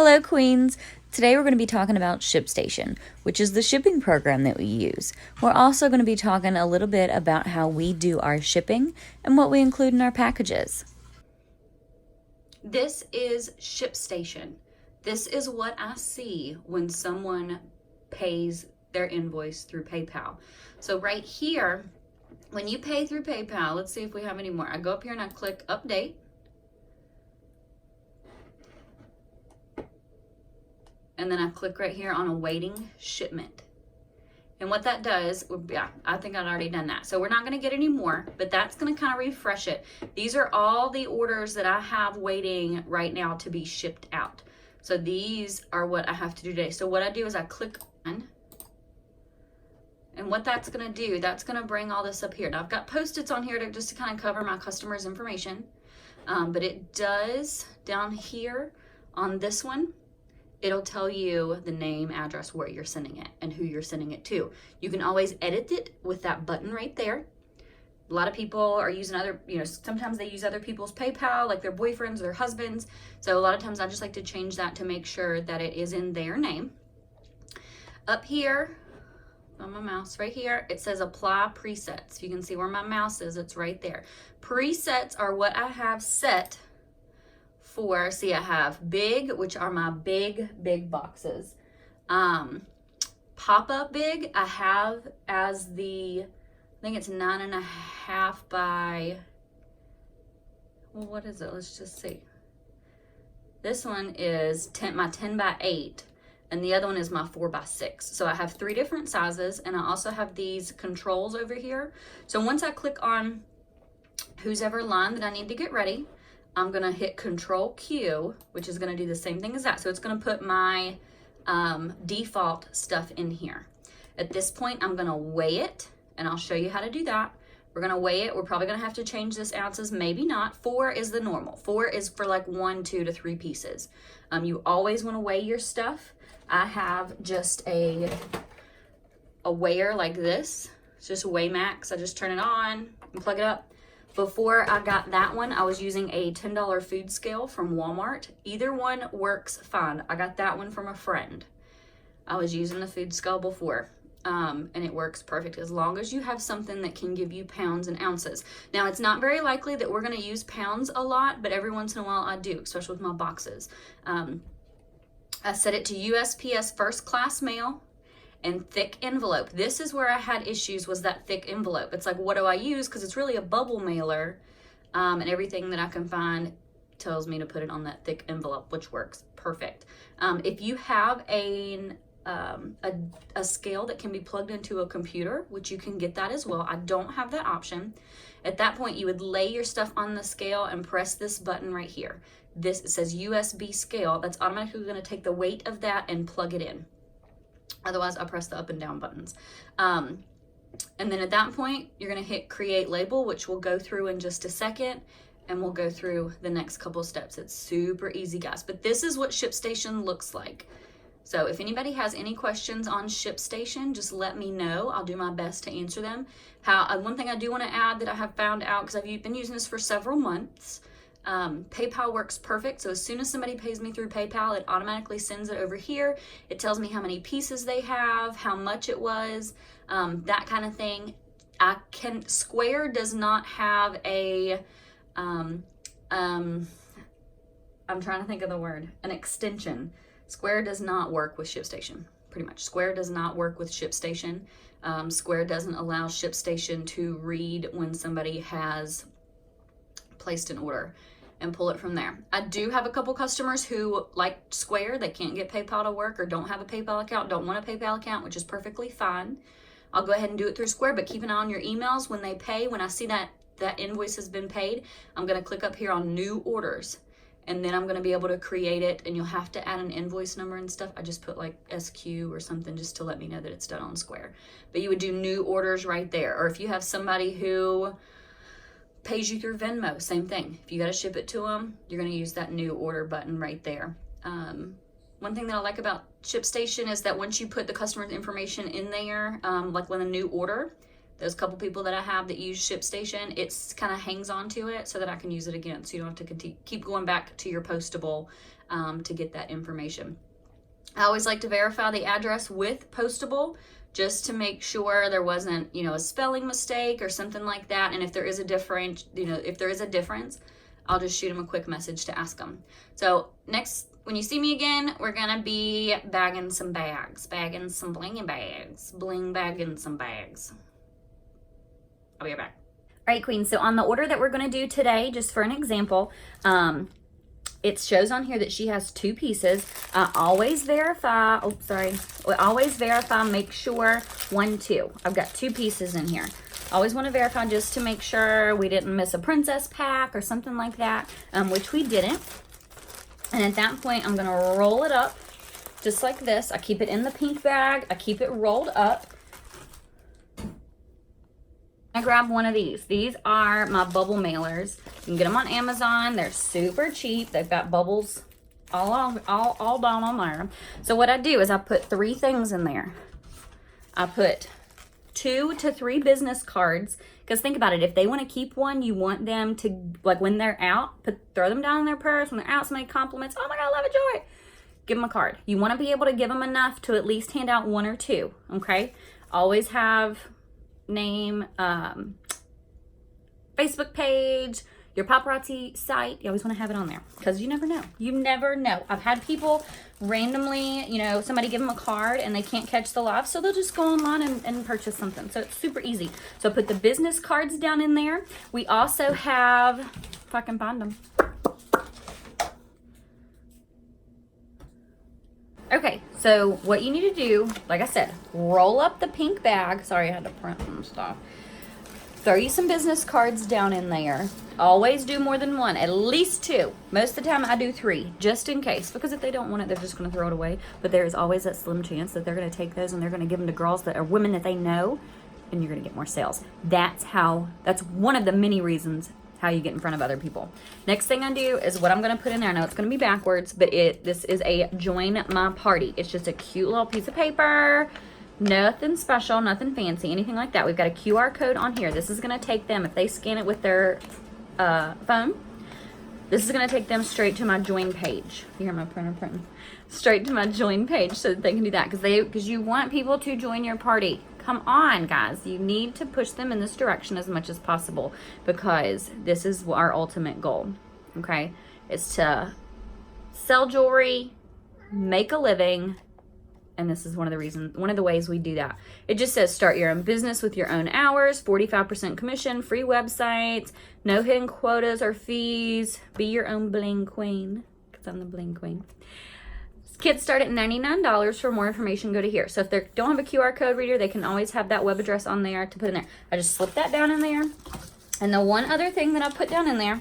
Hello, Queens. Today we're going to be talking about Shipstation, which is the shipping program that we use. We're also going to be talking a little bit about how we do our shipping and what we include in our packages. This is Shipstation. This is what I see when someone pays their invoice through PayPal. So right here, when you pay through PayPal, let's see if we have any more. I go up here and I click update. And then I click right here on awaiting shipment. And what that does, yeah, I think I'd already done that. So we're not going to get any more, but that's going to kind of refresh it. These are all the orders that I have waiting right now to be shipped out. So these are what I have to do today. So what I do is I click on, and what that's going to do, that's going to bring all this up here. Now I've got Post-its on here just to kind of cover my customer's information. But it does down here on this one, it'll tell you the name, address, where you're sending it, and who you're sending it to. You can always edit it with that button right there. A lot of people are using other, sometimes they use other people's PayPal, like their boyfriends or their husbands. So a lot of times I just like to change that to make sure that it is in their name. Up here on my mouse, right here, it says apply presets. You can see where my mouse is, it's right there. Presets are what I have set for, see, I have big, which are my big boxes. Pop-up big, I have as the, I think it's 9.5 by, well, what is it? Let's just see. This one is my 10 by 8, and the other one is my 4 by 6. So I have 3 different sizes, and I also have these controls over here. So once I click on whose ever line that I need to get ready, I'm going to hit Control Q, which is going to do the same thing as that. So it's going to put my default stuff in here. At this point, I'm going to weigh it, and I'll show you how to do that. We're going to weigh it. We're probably going to have to change this ounces, maybe not. 4 is the normal. 4 is for like 1, 2 to 3 pieces. You always want to weigh your stuff. I have just a weigher like this. It's just a Weigh Max. I just turn it on and plug it up. Before I got that one, I was using a $10 food scale from Walmart. Either one works fine. I got that one from a friend. I was using the food scale before, and it works perfect as long as you have something that can give you pounds and ounces. Now, it's not very likely that we're going to use pounds a lot, but every once in a while I do, especially with my boxes. I set it to USPS first class mail and thick envelope. This is where I had issues, was that thick envelope. It's like, what do I use? Because it's really a bubble mailer, and everything that I can find tells me to put it on that thick envelope, which works perfect. If you have a scale that can be plugged into a computer, which you can get that as well, I don't have that option. At that point, you would lay your stuff on the scale and press this button right here. It says USB scale. That's automatically going to take the weight of that and plug it in. Otherwise, I press the up and down buttons. And then at that point, you're going to hit create label, which we'll go through in just a second, and we'll go through the next couple steps. It's super easy, guys. But this is what Shipstation looks like. So if anybody has any questions on Shipstation, just let me know. I'll do my best to answer them. One thing I do want to add that I have found out, because I've been using this for several months, PayPal works perfect. So as soon as somebody pays me through PayPal, it automatically sends it over here. It tells me how many pieces they have, how much it was, that kind of thing. Square does not have a, I'm trying to think of the word, an extension. Square does not work with Shipstation, pretty much. Square does not work with Shipstation. Square doesn't allow Shipstation to read when somebody has placed an order and pull it from there. I do have a couple customers who like Square. They can't get PayPal to work or don't have a PayPal account, don't want a PayPal account, which is perfectly fine. I'll go ahead and do it through Square, but keep an eye on your emails when they pay. When I see that invoice has been paid, I'm going to click up here on new orders, and then I'm going to be able to create it, and you'll have to add an invoice number and stuff. I just put like SQ or something just to let me know that it's done on Square. But you would do new orders right there. Or if you have somebody who pays you through Venmo, same thing. If you got to ship it to them, you're going to use that new order button right there. One thing that I like about Shipstation is that once you put the customer's information in there, like when a new order, those couple people that I have that use Shipstation, it's kind of hangs on to it so that I can use it again. So you don't have to keep going back to your postable to get that information. I always like to verify the address with postable, just to make sure there wasn't, a spelling mistake or something like that. And if there is a difference, I'll just shoot them a quick message to ask them. So next, when you see me again, we're gonna be bagging some bags, bagging some blingy bags, bagging some bags. I'll be right back. All right, Queen. So on the order that we're gonna do today, just for an example, it shows on here that she has 2 pieces. Always verify, make sure 1, 2. I've got 2 pieces in here. Always want to verify just to make sure we didn't miss a princess pack or something like that, which we didn't. And at that point, I'm gonna roll it up just like this. I keep it in the pink bag. I keep it rolled up. I grab one of these. These are my bubble mailers. You can get them on Amazon. They're super cheap. They've got bubbles all down on there. So what I do is I put 3 things in there. I put 2 to 3 business cards. Because think about it. If they want to keep one, you want them to, like when they're out, throw them down in their purse. When they're out, somebody compliments, oh my God, I love it, Joy. Give them a card. You want to be able to give them enough to at least hand out 1 or 2. Okay? Always have name, Facebook page, your paparazzi site. You always want to have it on there because you never know. You never know. I've had people randomly, somebody give them a card and they can't catch the live, so they'll just go online and purchase something. So it's super easy. So put the business cards down in there. We also have, if I can find them. Okay, so what you need to do, like I said, roll up the pink bag. Sorry, I had to print some stuff. Throw you some business cards down in there. Always do more than 1, at least 2. Most of the time I do 3, just in case. Because if they don't want it, they're just going to throw it away. But there is always that slim chance that they're going to take those and they're going to give them to girls that are women that they know, and you're going to get more sales. That's one of the many reasons how you get in front of other people. Next thing I do is what I'm going to put in there. I know it's going to be backwards, but this is a join my party. It's just a cute little piece of paper. Nothing special, nothing fancy, anything like that. We've got a QR code on here. This is going to take them, if they scan it with their phone, this is going to take them straight to my join page. You hear my printer printing? Straight to my join page so that they can do that because you want people to join your party. Come on, guys. You need to push them in this direction as much as possible because this is our ultimate goal, okay? It's to sell jewelry, make a living, and this is one of the ways we do that. It just says start your own business with your own hours, 45% commission, free websites, no hidden quotas or fees, be your own bling queen, because I'm the bling queen. Kits start at $99. For more information, go to here. So if they don't have a QR code reader, they can always have that web address on there to put in there. I just slip that down in there. And the one other thing that I put down in there,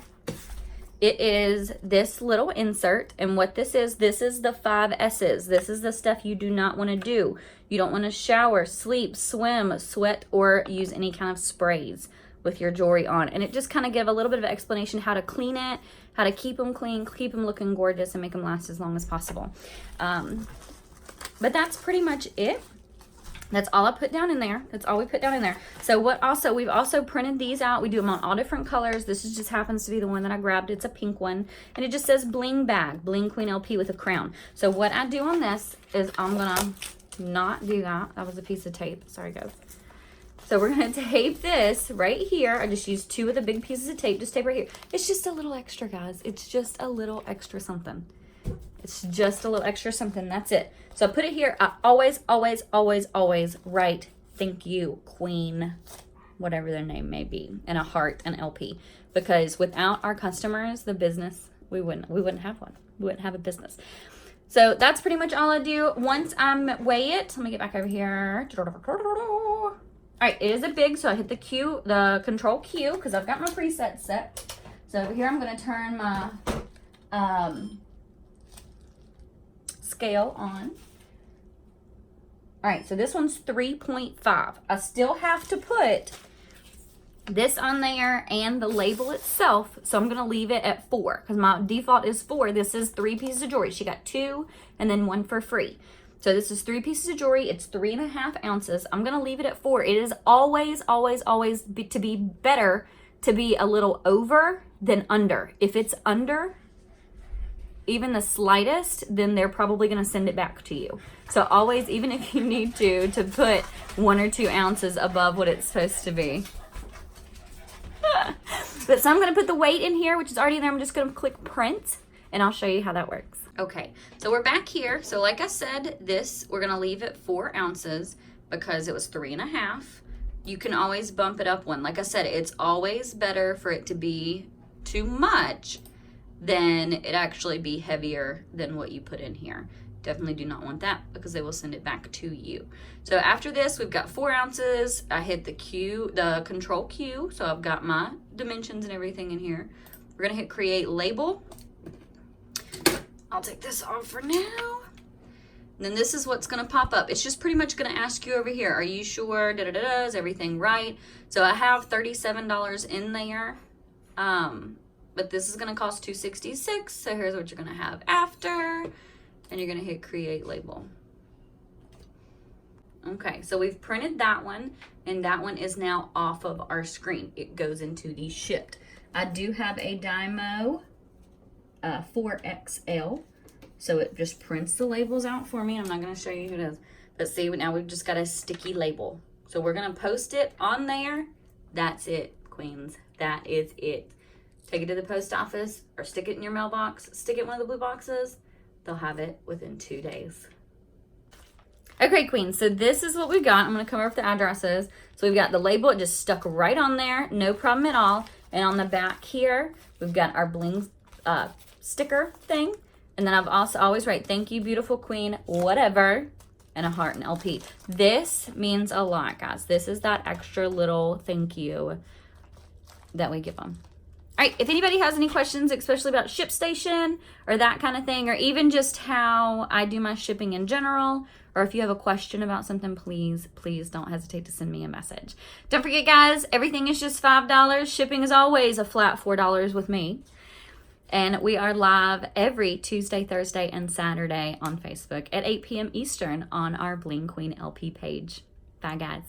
it is this little insert. And what this is the 5 S's. This is the stuff you do not want to do. You don't want to shower, sleep, swim, sweat, or use any kind of sprays with your jewelry on. And it just kind of give a little bit of explanation how to clean it, how to keep them clean, keep them looking gorgeous, and make them last as long as possible. But that's pretty much it. That's all I put down in there. That's all we put down in there. So we've also printed these out. We do them on all different colors. This just happens to be the one that I grabbed. It's a pink one. And it just says Bling Bag, Bling Queen LP with a crown. So what I do on this is I'm going to not do that. That was a piece of tape. Sorry, guys. So we're going to tape this right here. I just used 2 of the big pieces of tape. Just tape right here. It's just a little extra, guys. It's just a little extra something. It's just a little extra something. That's it. So I put it here. I always, always, always, always write thank you, Queen, whatever their name may be, and a heart and LP. Because without our customers, the business, we wouldn't have one. We wouldn't have a business. So that's pretty much all I do. Once I weigh it, let me get back over here. All right, it is a big, so I hit the control Q because I've got my presets set. So over here, I'm going to turn my scale on. All right, so this one's 3.5. I still have to put this on there and the label itself, so I'm going to leave it at 4 because my default is 4. This is 3 pieces of jewelry. She got 2 and then 1 for free. So this is 3 pieces of jewelry. It's 3.5 ounces. I'm going to leave it at 4. It is always, always, always to be better to be a little over than under. If it's under, even the slightest, then they're probably going to send it back to you. So always, even if you need to put 1 or 2 ounces above what it's supposed to be. But so I'm going to put the weight in here, which is already there. I'm just going to click print, and I'll show you how that works. Okay, so we're back here. So like I said, this, we're going to leave it 4 ounces because it was 3.5. You can always bump it up 1. Like I said, it's always better for it to be too much than it actually be heavier than what you put in here. Definitely do not want that because they will send it back to you. So after this, we've got 4 ounces. I hit the control Q, so I've got my dimensions and everything in here. We're gonna hit create label. I'll take this off for now. And then this is what's gonna pop up. It's just pretty much gonna ask you over here, are you sure, is everything right? So I have $37 in there, but this is gonna cost $266. So here's what you're gonna have after, and you're gonna hit create label. Okay, so we've printed that one, and that one is now off of our screen. It goes into the shipped. I do have a Dymo 4XL, so it just prints the labels out for me. I'm not gonna show you who it is, but see, now we've just got a sticky label. So we're gonna post it on there. That's it, Queens, that is it. Take it to the post office or stick it in your mailbox, stick it in one of the blue boxes. They'll have it within 2 days. Okay, Queens, so this is what we got. I'm gonna come over with the addresses. So we've got the label, it just stuck right on there, no problem at all. And on the back here, we've got our Bling sticker thing. And then I've also always write, thank you, beautiful queen, whatever, and a heart and LP. This means a lot, guys. This is that extra little thank you that we give them. All right, if anybody has any questions, especially about Shipstation or that kind of thing, or even just how I do my shipping in general, or if you have a question about something, please don't hesitate to send me a message. Don't forget, guys, everything is just $5. Shipping is always a flat $4 with me. And we are live every Tuesday, Thursday, and Saturday on Facebook at 8 p.m. Eastern on our Bling Queen LP page. Bye, guys.